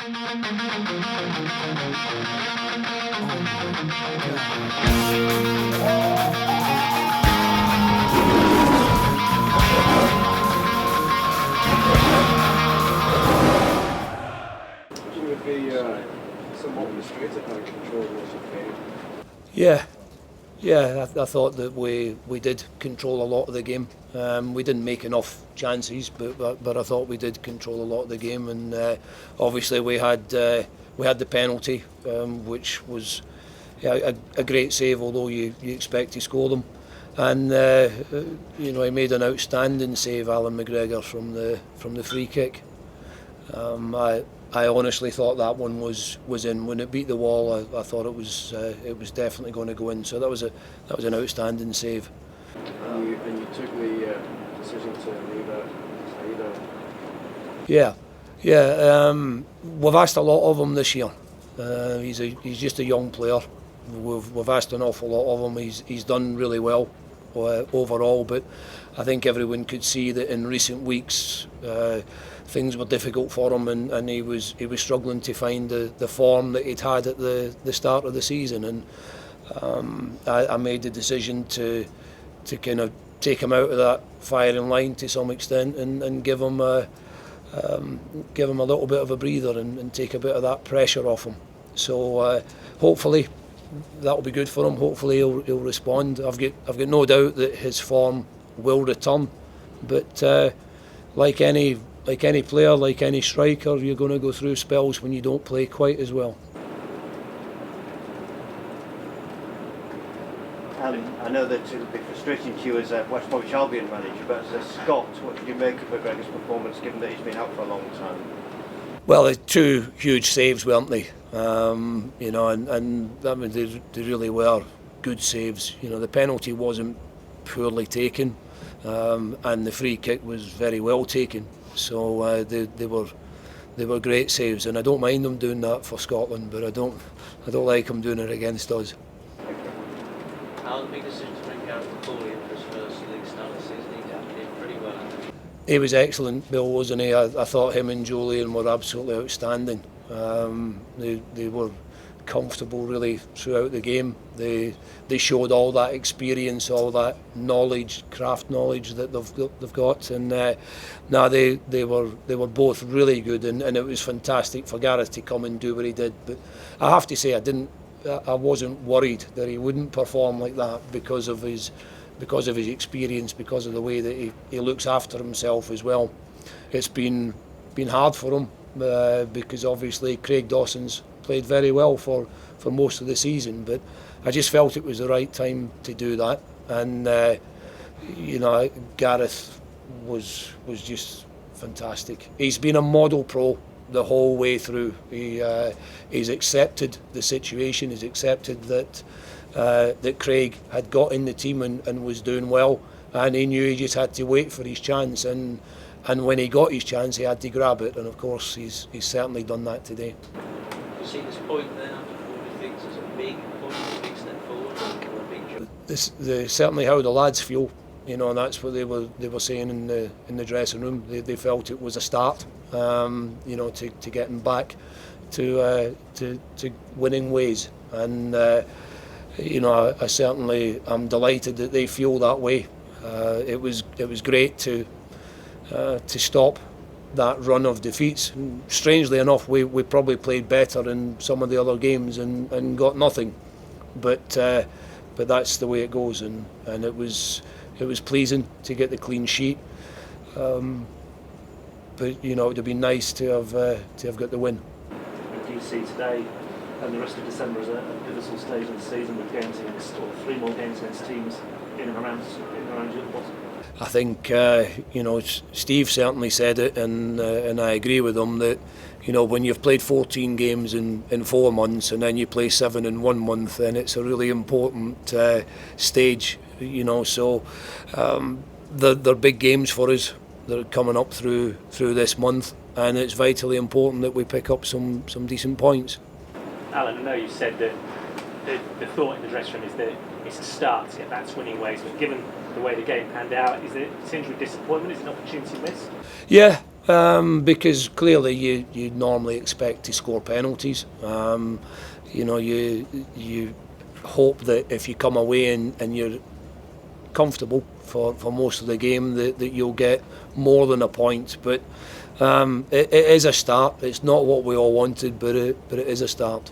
You would be somewhat frustrated how control was of game. Yeah, I thought that we did control a lot of the game. We didn't make enough chances, but I thought we did control a lot of the game, and obviously we had the penalty, which was a great save, although you expect to score them. And he made an outstanding save, Alan McGregor, from the free kick. I honestly thought that one was in. When it beat the wall, I thought it was definitely going to go in. So that was an outstanding save. And you took the decision to leave Saida. Yeah. We've asked a lot of him this year. He's just a young player. We've asked an awful lot of him. He's done really well overall, but I think everyone could see that in recent weeks things were difficult for him, and he was struggling to find the form that he'd had at the start of the season, and I made the decision to kind of take him out of that firing line to some extent, and give him a little bit of a breather, and take a bit of that pressure off him. So hopefully that'll be good for him. Hopefully he'll respond. I've got no doubt that his form will return, but like any player, like any striker, you're going to go through spells when you don't play quite as well. Alan, I know that it'll be frustrating to you as a West Bromwich Albion manager, but as a Scot, what did you make of McGregor's performance, given that he's been out for a long time? Well, they're two huge saves, weren't they? And I mean, they really were good saves. The penalty wasn't poorly taken, and the free kick was very well taken. So they were great saves, and I don't mind them doing that for Scotland, but I don't like them doing it against us. Alan, big decision to bring Gareth for his first league start of the season. He did pretty well. He was excellent, Bill, wasn't he? I thought him and Julian were absolutely outstanding. They were comfortable really throughout the game. They showed all that experience, all that knowledge, craft knowledge that they've got, and they were both really good, and it was fantastic for Gareth to come and do what he did. But I have to say, I wasn't worried that he wouldn't perform like that because of his experience, because of the way that he looks after himself as well. It's been hard for him because obviously Craig Dawson's played very well for most of the season, but I just felt it was the right time to do that, and Gareth was just fantastic. He's been a model pro the whole way through. He's accepted the situation. He's accepted that Craig had got in the team and was doing well, and he knew he just had to wait for his chance, and when he got his chance he had to grab it, and of course he's certainly done that today. You see this point there after 46 as a big point, a big step forward, or a big jump? Certainly how the lads feel, and that's what they were saying in the dressing room. They felt it was a start, to getting back to winning ways, and I certainly am delighted that they feel that way. It was great to stop that run of defeats. And strangely enough, we probably played better in some of the other games and got nothing, but that's the way it goes, and it was pleasing to get the clean sheet, but it would have been nice to have got the win. Do you see today and the rest of December as a pivotal stage of the season, with games against, or 3 more games against teams in and around you at the bottom? I think Steve certainly said it, and I agree with him that when you've played 14 games in 4 months and then you play 7 in 1 month, then it's a really important stage. So they're big games for us. They're coming up through this month, and it's vitally important that we pick up some decent points. Alan, I know you said that the thought in the dressing room is that it's a start to get back to winning ways, but given the way the game panned out, is it potential disappointment? Is it an opportunity missed? Yeah, because clearly you normally expect to score penalties. You know, you hope that if you come away and you're comfortable for most of the game that you'll get more than a point. But it is a start. It's not what we all wanted, but it is a start.